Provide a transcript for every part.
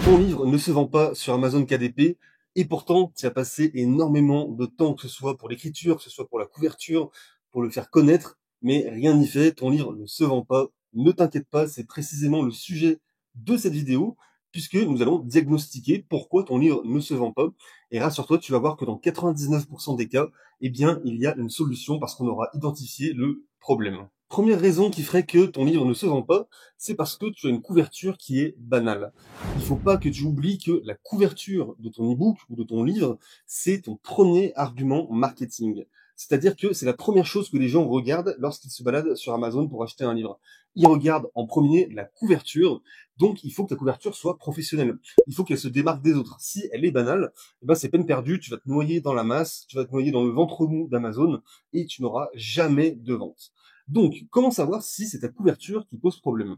Ton livre ne se vend pas sur Amazon KDP et pourtant tu as passé énormément de temps, que ce soit pour l'écriture, que ce soit pour la couverture, pour le faire connaître, mais rien n'y fait, ton livre ne se vend pas. Ne t'inquiète pas, c'est précisément le sujet de cette vidéo, puisque nous allons diagnostiquer pourquoi ton livre ne se vend pas. Et rassure-toi, tu vas voir que dans 99% des cas, eh bien, il y a une solution parce qu'on aura identifié le problème. Première raison qui ferait que ton livre ne se vend pas, c'est parce que tu as une couverture qui est banale. Il faut pas que tu oublies que la couverture de ton e-book ou de ton livre, c'est ton premier argument marketing. C'est-à-dire que c'est la première chose que les gens regardent lorsqu'ils se baladent sur Amazon pour acheter un livre. Ils regardent en premier la couverture, donc il faut que ta couverture soit professionnelle. Il faut qu'elle se démarque des autres. Si elle est banale, eh ben c'est peine perdue, tu vas te noyer dans la masse, tu vas te noyer dans le ventre mou d'Amazon et tu n'auras jamais de vente. Donc, comment savoir si c'est ta couverture qui pose problème?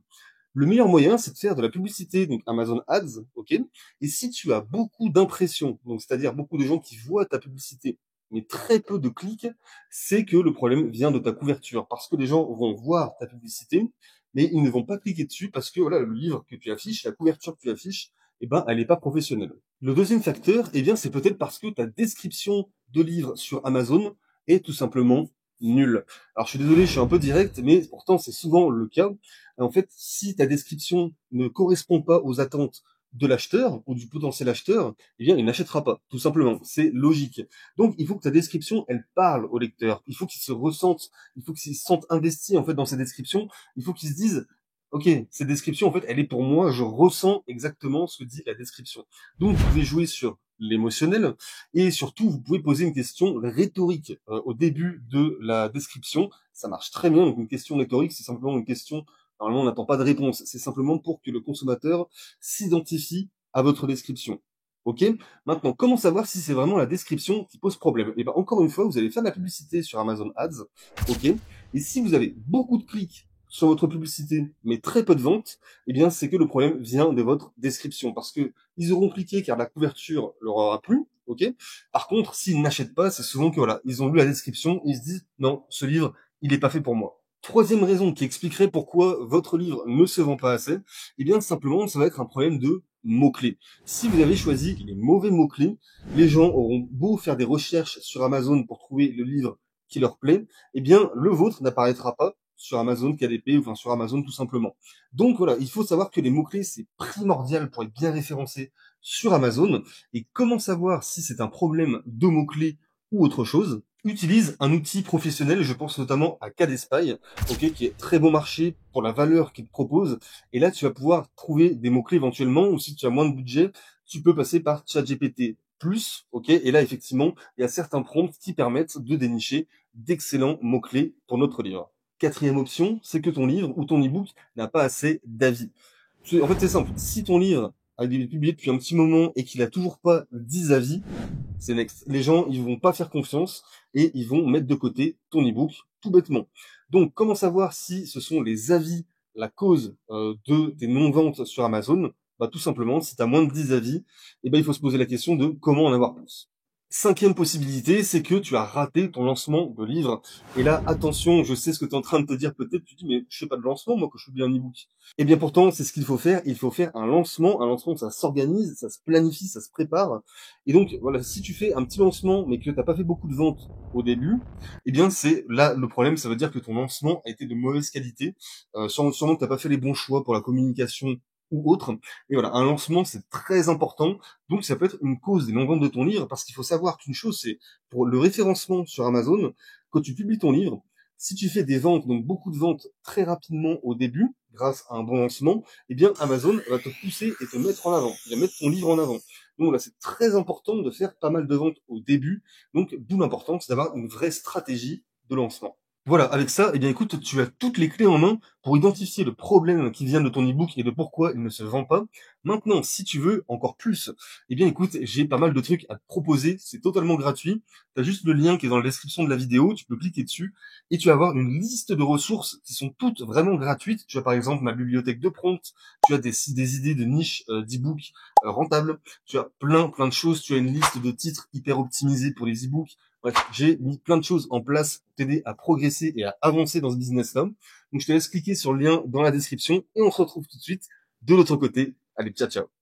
Le meilleur moyen, c'est de faire de la publicité, donc Amazon Ads, ok? Et si tu as beaucoup d'impressions, donc c'est-à-dire beaucoup de gens qui voient ta publicité, mais très peu de clics, c'est que le problème vient de ta couverture, parce que les gens vont voir ta publicité, mais ils ne vont pas cliquer dessus parce que voilà, le livre que tu affiches, la couverture que tu affiches, eh ben, elle n'est pas professionnelle. Le deuxième facteur, eh bien, c'est peut-être parce que ta description de livre sur Amazon est tout simplement nulle. Alors, je suis désolé, je suis un peu direct, mais pourtant, c'est souvent le cas. En fait, si ta description ne correspond pas aux attentes de l'acheteur ou du potentiel acheteur, eh bien, il n'achètera pas, tout simplement. C'est logique. Donc, il faut que ta description, elle parle au lecteur. Il faut qu'il se ressente, il faut qu'il se sente investi, en fait, dans sa description. Il faut qu'il se dise, OK, cette description, en fait, elle est pour moi, je ressens exactement ce que dit la description. Donc, vous pouvez jouer sur l'émotionnel et surtout, vous pouvez poser une question rhétorique au début de la description. Ça marche très bien. Donc, une question rhétorique, c'est simplement une question. Normalement, on n'attend pas de réponse. C'est simplement pour que le consommateur s'identifie à votre description. OK? Maintenant, comment savoir si c'est vraiment la description qui pose problème? Et ben, encore une fois, vous allez faire de la publicité sur Amazon Ads. OK? Et si vous avez beaucoup de clics sur votre publicité, mais très peu de ventes, eh bien, c'est que le problème vient de votre description. Parce que ils auront cliqué car la couverture leur aura plu. OK? Par contre, s'ils n'achètent pas, c'est souvent que voilà, ils ont lu la description et ils se disent, non, ce livre, il n'est pas fait pour moi. Troisième raison qui expliquerait pourquoi votre livre ne se vend pas assez, eh bien simplement ça va être un problème de mots-clés. Si vous avez choisi les mauvais mots-clés, les gens auront beau faire des recherches sur Amazon pour trouver le livre qui leur plaît, eh bien le vôtre n'apparaîtra pas sur Amazon KDP ou enfin sur Amazon tout simplement. Donc voilà, il faut savoir que les mots-clés c'est primordial pour être bien référencé sur Amazon. Et comment savoir si c'est un problème de mots-clés ou autre chose? Utilise un outil professionnel, je pense notamment à Cadespy, ok, qui est très bon marché pour la valeur qu'il propose. Et là, tu vas pouvoir trouver des mots-clés éventuellement, ou si tu as moins de budget, tu peux passer par ChatGPT plus, ok. Et là, effectivement, il y a certains prompts qui permettent de dénicher d'excellents mots-clés pour notre livre. Quatrième option, c'est que ton livre ou ton e-book n'a pas assez d'avis. En fait, c'est simple. Si ton livre a été publié depuis un petit moment et qu'il a toujours pas 10 avis, c'est next. Les gens, ils vont pas faire confiance et ils vont mettre de côté ton e-book tout bêtement. Donc, comment savoir si ce sont les avis la cause de tes non-ventes sur Amazon? Bah, tout simplement, si tu as moins de 10 avis, eh ben, il faut se poser la question de comment en avoir plus. Cinquième possibilité, c'est que tu as raté ton lancement de livre. Et là, attention, je sais ce que tu es en train de te dire peut-être, tu te dis, mais je fais pas de lancement, moi, que je publie un e-book. Eh bien, pourtant, c'est ce qu'il faut faire. Il faut faire un lancement, ça s'organise, ça se planifie, ça se prépare. Et donc, voilà, si tu fais un petit lancement, mais que t'as pas fait beaucoup de ventes au début, eh bien, c'est là le problème, ça veut dire que ton lancement a été de mauvaise qualité. Sûrement que t'as pas fait les bons choix pour la communication ou autre. Et voilà, un lancement, c'est très important. Donc, ça peut être une cause des non-ventes de ton livre, parce qu'il faut savoir qu'une chose, c'est pour le référencement sur Amazon, quand tu publies ton livre, si tu fais des ventes, donc beaucoup de ventes très rapidement au début, grâce à un bon lancement, eh bien, Amazon va te pousser et te mettre en avant. Il va mettre ton livre en avant. Donc là, c'est très important de faire pas mal de ventes au début. Donc, d'où l'importance d'avoir une vraie stratégie de lancement. Voilà, avec ça, eh bien écoute, tu as toutes les clés en main pour identifier le problème qui vient de ton ebook et de pourquoi il ne se vend pas. Maintenant, si tu veux encore plus, eh bien écoute, j'ai pas mal de trucs à te proposer, c'est totalement gratuit. Tu as juste le lien qui est dans la description de la vidéo, tu peux cliquer dessus et tu vas avoir une liste de ressources qui sont toutes vraiment gratuites. Tu as par exemple ma bibliothèque de prompts, tu as des idées de niche d'ebook rentables, tu as plein de choses, tu as une liste de titres hyper optimisés pour les ebooks. Bref, j'ai mis plein de choses en place pour t'aider à progresser et à avancer dans ce business-là. Donc, je te laisse cliquer sur le lien dans la description et on se retrouve tout de suite de l'autre côté. Allez, ciao, ciao.